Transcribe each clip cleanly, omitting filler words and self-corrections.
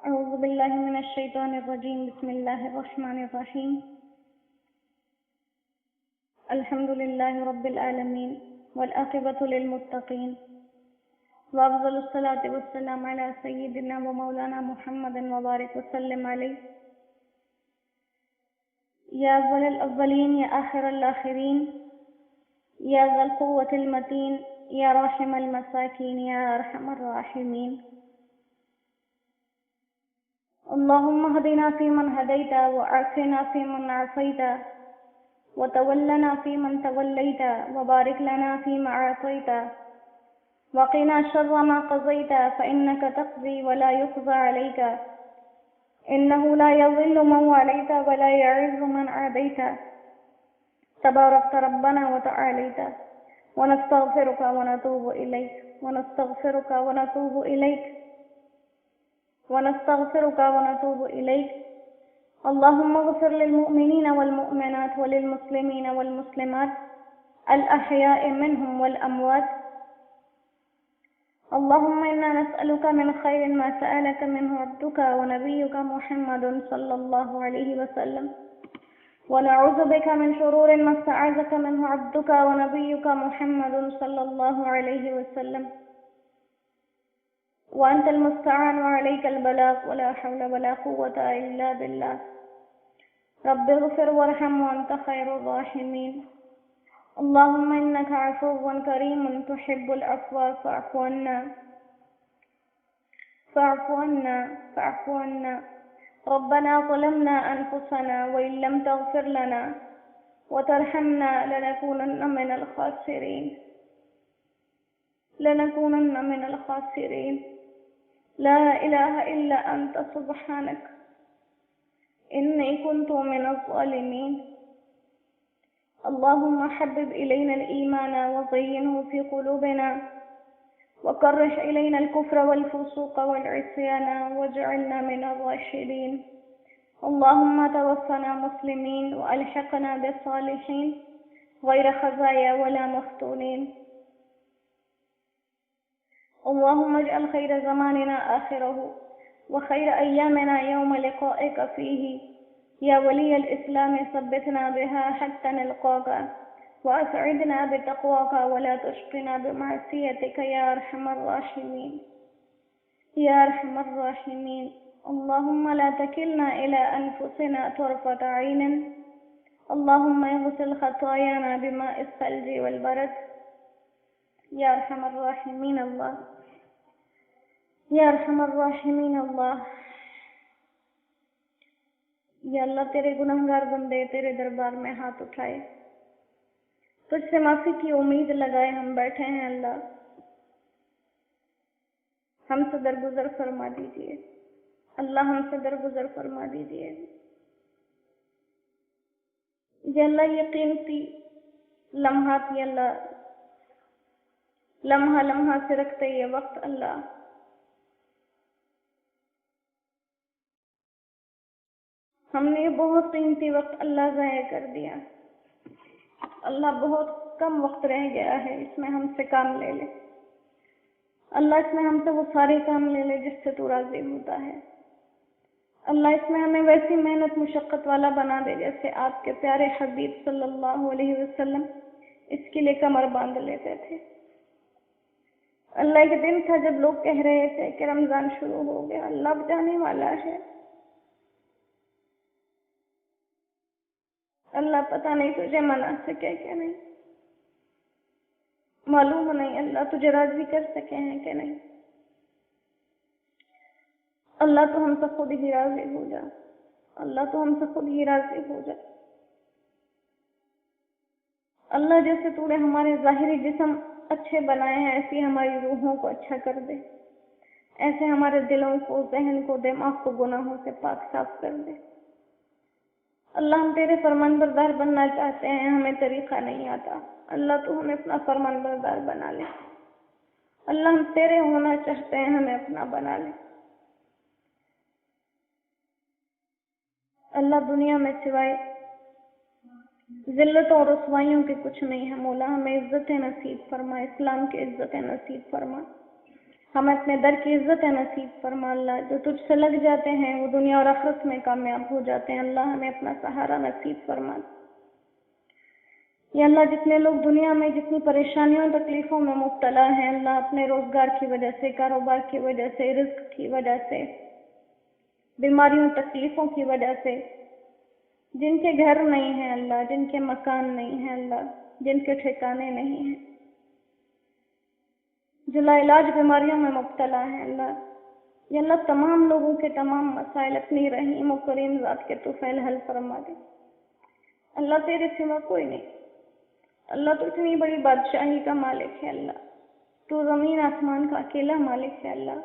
أعوذ بالله من الشيطان الرجيم. بسم الله الرحمن الرحيم. الحمد لله رب العالمين والعاقبة للمتقين، وأفضل الصلاة والسلام على سيدنا ومولانا محمد وبارك وسلم عليه. يا أول الأولين يا آخر الآخرين، يا ذا القوة المتين، يا راحم المساكين، يا أرحم الراحمين. اللهم اهدنا فيمن هديت، وعافنا فيمن عافيت، وتولنا فيمن توليت، وبارك لنا فيما أعطيت، وقنا شر ما قضيت، فإنك تقضي ولا يقضى عليك، إنه لا يضل من واليت ولا يعز من عاديت، تباركت ربنا وتعاليت. ونستغفرك ونتوب إليك، ونستغفرك ونتوب إليك، ونستغفرك ونتوب إليك. اللهم اغفر للمؤمنين والمؤمنات وللمسلمين والمسلمات الأحياء منهم والأموات. اللهم إنا نسألك من خير ما سألك منه عبدك ونبيك محمد صلى الله عليه وسلم، ونعوذ بك من شرور ما استعاذك منه عبدك ونبيك محمد صلى الله عليه وسلم، وأنت المستعان وعليك البلاغ، ولا حول ولا قوة إلا بالله. رب اغفر وارحم وأنت خير الراحمين. اللهم إنك عفو كريم تحب العفو فاعف عنا، فاعف عنا، فاعف عنا. ربنا ظلمنا أنفسنا وإن لم تغفر لنا وترحمنا لنكونن من الخاسرين، لنكونن من الخاسرين. لا إله إلا أنت سبحانك إني كنت من الظالمين. اللهم حبب إلينا الإيمان وزينه في قلوبنا، وكره إلينا الكفر والفسوق والعصيان واجعلنا من الراشدين. اللهم توفنا مسلمين وألحقنا بالصالحين غير خزايا ولا مفتونين. اللهم اجعل خير زماننا آخره، وخير أيامنا يوم لقائك فيه. يا ولي الإسلام ثبتنا بها حتى نلقاك، وأسعدنا بتقواك ولا تشقنا بمعصيتك يا أرحم الراحمين، يا أرحم الراحمين. اللهم لا تكلنا إلى أنفسنا طرفة عين. اللهم اغسل خطايانا بماء الثلج والبرد يا أرحم الراحمين الله، یا ارحم الراحمین اللہ. یا اللہ تیرے گنہگار بندے تیرے دربار میں ہاتھ اٹھائے، تجھ سے معافی کی امید لگائے ہم بیٹھے ہیں. اللہ ہم سے درگزر فرما دیجئے، اللہ ہم سے درگزر فرما دیجئے. یا اللہ یہ قیمتی لمحات، یا اللہ لمحہ لمحہ سے رکھتے یہ وقت، اللہ ہم نے یہ بہت قیمتی وقت اللہ ضائع کر دیا. اللہ بہت کم وقت رہ گیا ہے، اس میں ہم سے کام لے لے. اللہ اس میں ہم سے وہ سارے کام لے لے جس سے تو راضی ہوتا ہے. اللہ اس میں ہمیں ویسی محنت مشقت والا بنا دے جیسے آپ کے پیارے حبیب صلی اللہ علیہ وسلم اس کے لیے کمر باندھ لیتے تھے. اللہ ایک دن تھا جب لوگ کہہ رہے تھے کہ رمضان شروع ہو گیا، اللہ اب جانے والا ہے. اللہ پتہ نہیں تجھے منا سکے کہ نہیں، معلوم نہیں اللہ تجھے راضی کر سکے ہیں کہ نہیں. اللہ تو ہم سے خود ہی راضی ہو جا، اللہ تو ہم سے خود ہی راضی ہو جا. اللہ جیسے تو نے ہمارے ظاہری جسم اچھے بنائے ہیں، ایسی ہماری روحوں کو اچھا کر دے، ایسے ہمارے دلوں کو، ذہن کو، دماغ کو گناہوں سے پاک صاف کر دے. اللہ ہم تیرے فرمان بردار بننا چاہتے ہیں، ہمیں طریقہ نہیں آتا. اللہ تو ہمیں اپنا فرمان بردار بنا لے. اللہ ہم تیرے ہونا چاہتے ہیں، ہمیں اپنا بنا لے. اللہ دنیا میں سوائے ذلتوں اور رسوائیوں کے کچھ نہیں ہے. مولا ہمیں عزت نصیب فرما، اسلام کی عزت نصیب فرما. हमें अपने दर की इज्जत नसीब फरमा अल्लाह। जो तुझसे लग जाते हैं वो दुनिया और आखिरत में कामयाब हो जाते हैं अल्लाह। हमें अपना सहारा नसीब फरमा। या अल्लाह, जितने लोग दुनिया में जितनी परेशानियों तकलीफों में मुब्तला हैं अल्लाह, अपने रोजगार की वजह से, कारोबार की वजह से, रिस्क की वजह से, बीमारियों तकलीफों की वजह से, जिनके घर नहीं हैं अल्लाह, जिनके मकान नहीं हैं अल्लाह, जिनके ठिकाने नहीं हैं, जो लाइलाज बीमारियों में मुब्तला हैं अल्लाह, या अल्लाह तमाम लोगों के तमाम मसाइल अपनी रहीम और करीम ज़ात के तुफैल हल फरमा दे अल्लाह। तेरे सिवा कोई नहीं अल्लाह। तो इतनी बड़ी बादशाही का मालिक है अल्लाह। तो ज़मीन आसमान का अकेला मालिक है अल्लाह।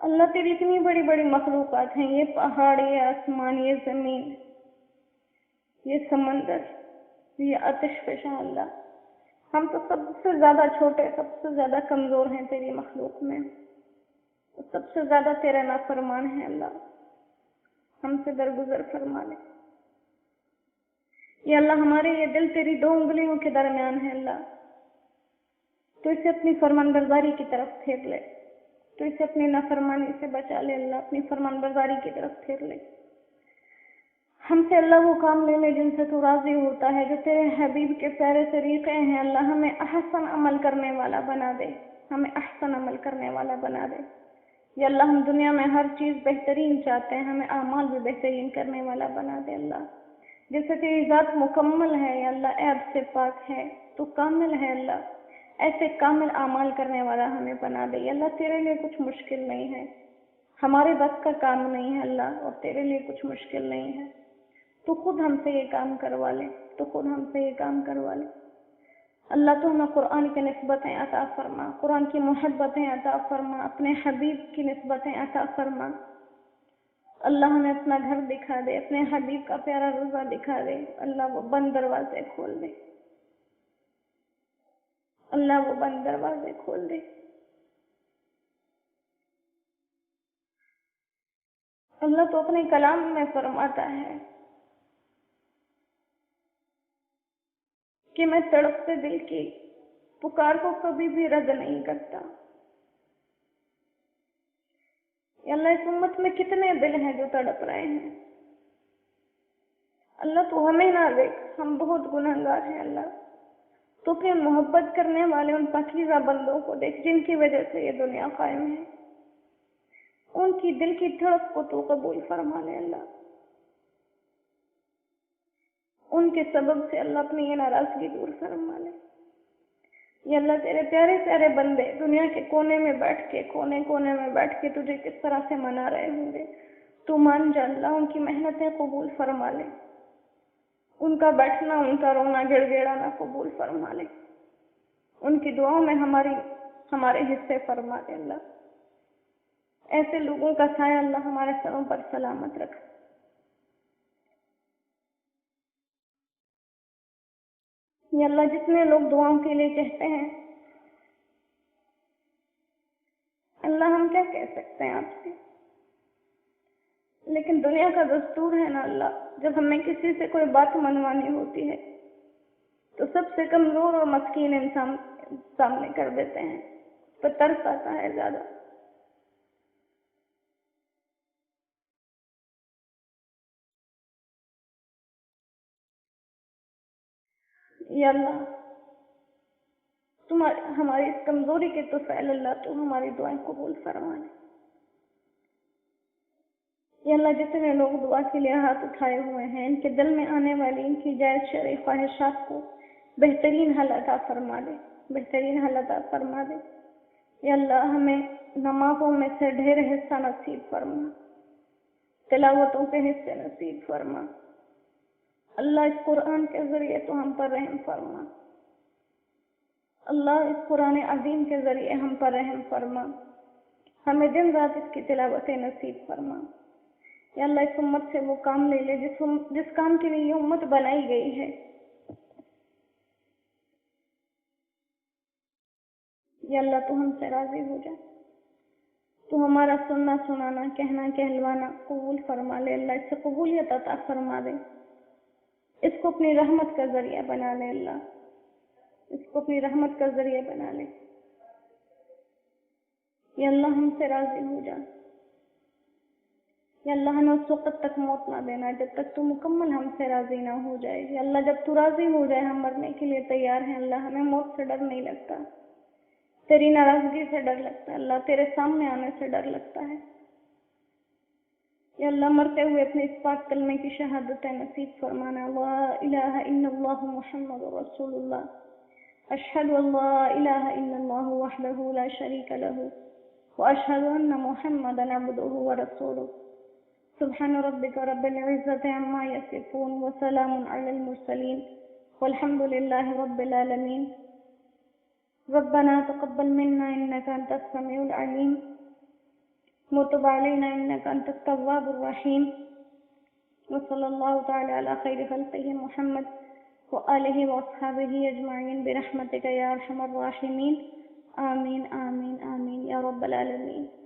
अल्लाह, तेरी इतनी बड़ी बड़ी मखलूक़ात हैं, ये पहाड़, ये आसमान, ये ज़मीन, ये समंदर, ये आतिश फ़िशा अल्लाह। हम तो सबसे ज़्यादा छोटे, सबसे ज़्यादा कमज़ोर हैं तेरी मखलूक में। तो सबसे ज़्यादा तेरा नाफरमान है अल्लाह। हमसे दरगुजर फरमा ले। या अल्लाह, हमारे ये दिल तेरी दो उंगलियों के दरमियान है अल्लाह। तो इसे अपनी फरमानबरदारी की तरफ फेर ले। तो इसे अपनी नाफरमानी से बचा ले अल्लाह। अपनी फरमानबरदारी की तरफ फेर ले। हमसे अल्लाह वो काम ले ले जिनसे तू राजी होता है, जो तेरे हबीब के प्यारे तरीके हैं अल्लाह। हमें अहसन अमल करने वाला बना दे। हमें अहसन अमल करने वाला बना दे। या अल्लाह, हम दुनिया में हर चीज़ बेहतरीन चाहते हैं, हमें आमाल भी बेहतरीन करने वाला बना दे अल्लाह। जैसे तेरी ज़ात मुकम्मल है या अल्लाह, ऐब से पाक है, तो कामिल है अल्लाह। ऐसे कामिल आमाल करने वाला हमें बना दे। या अल्लाह, तेरे लिए कुछ मुश्किल नहीं है, हमारे बस का काम नहीं है अल्लाह, और तेरे लिए कुछ मुश्किल नहीं है। तो खुद हमसे ये काम करवा ले। तो खुद हमसे ये काम करवा ले अल्लाह। तो हमें कुरान की निस्बतें अता फरमा, कुरान की मोहब्बतें अता फरमा, अपने हबीब की निस्बतें अता फरमा अल्लाह। हमें अपना घर दिखा दे, अपने हबीब का प्यारा रोज़ा दिखा दे अल्लाह। वो बंद दरवाजे खोल दे अल्लाह। वो बंद दरवाजे खोल दे अल्लाह। तो अपने कलाम में फरमाता है कि मैं तड़पते दिल की पुकार को कभी भी रद्द नहीं करता। या अल्लाह, इस उम्मत में कितने दिल हैं जो तड़प रहे हैं अल्लाह। तो हमें ना देख, हम बहुत गुनहगार हैं अल्लाह। तो फिर मोहब्बत करने वाले उन पाकीज़ा बंदों को देख जिनकी वजह से ये दुनिया कायम है। उनकी दिल की धड़क को तू कबूल फरमा ले अल्लाह। उनके सबब से अल्लाह अपनी ये नाराजगी दूर फरमा ले। ये अल्लाह, तेरे प्यारे प्यारे बंदे दुनिया के कोने में बैठ के, कोने कोने में बैठ के तुझे किस तरह से मना रहे होंगे। तू मान जा अल्लाह, उनकी मेहनतें कबूल फरमा ले। उनका बैठना, उनका रोना गिड़गिड़ाना कबूल फरमा ले। उनकी दुआओं में हमारे हिस्से फरमा दे अल्लाह। ऐसे लोगों का साया अल्लाह हमारे सरों पर सलामत रख। ये अल्लाह, जितने लोग दुआओं के लिए कहते हैं अल्लाह, हम क्या कह सकते हैं आपसे। लेकिन दुनिया का दस्तूर है ना अल्लाह, जब हमें किसी से कोई बात मनवानी होती है तो सबसे कमजोर और मस्कीन इंसान सामने कर देते हैं। तो तरस आता है ज्यादा। या अल्लाह, हमारी इस कमजोरी के तो फैल अल्लाह, तो हमारी दुआएं कबूल फरमा ले। या अल्लाह, जितने लोग दुआ के लिए हाथ उठाए हुए हैं, इनके दिल में आने वाली इनकी जायज शरई ख्वाहिशात को बेहतरीन हल अता फरमा दे। बेहतरीन हल अता फरमा दे। या अल्लाह, हमें नमाजों में से ढेर हिस्सा नसीब फरमा, तिलावतों के हिस्से नसीब फरमा अल्लाह। इस कुरान के जरिए तो हम पर रहम फरमा अल्लाह। इस कुरान अजीम के जरिए हम पर रहम फरमा। हमें दिन रात इसकी तिलावतें नसीब फरमा। या अल्लाह, इस उम्मत से वो काम ले ले जिस काम के लिए ये उम्मत बनाई गई है। या अल्लाह, तू हमसे राजी हो जा। तू हमारा सुनना सुनाना, कहना कहलवाना कबूल फरमा ले अल्लाह। इससे कबूलियत अता फरमा दे। इसको अपनी रहमत का जरिया बना ले अल्लाह। इसको अपनी रहमत का जरिया बना ले। یا اللہ ہم سے راضی ہو جا، یا اللہ ہمیں اس وقت تک موت نہ دینا جب تک تو مکمل ہم سے راضی نہ ہو جائے۔ یا اللہ جب تو راضی ہو جائے ہم مرنے کے لیے تیار ہیں، اللہ ہمیں موت سے ڈر نہیں لگتا، تیری ناراضگی سے ڈر لگتا ہے، اللہ تیرے سامنے آنے سے ڈر لگتا ہے۔ یا اللہ مرتے ہوئے اپنے اس پاک کلمے کی شہادت نصیب فرمانا، لا الہ الا اللہ محمد رسول اللہ، اشہد ان لا الہ الا اللہ وحدہ لا شریک لہ واشہد ان محمدا عبدہ ورسولہ، سبحان ربک رب العزة عما یصفون وسلام علی المرسلین والحمد للہ رب العالمین۔ ربنا تقبل منا انك انت السميع العليم وتب علينا انك انت التواب الرحيم، وصلى الله تعالى على خير خلقه محمد وآله واصحابه اجمعين برحمتك يا ارحم الراحمين، آمين آمين آمين يا رب العالمين۔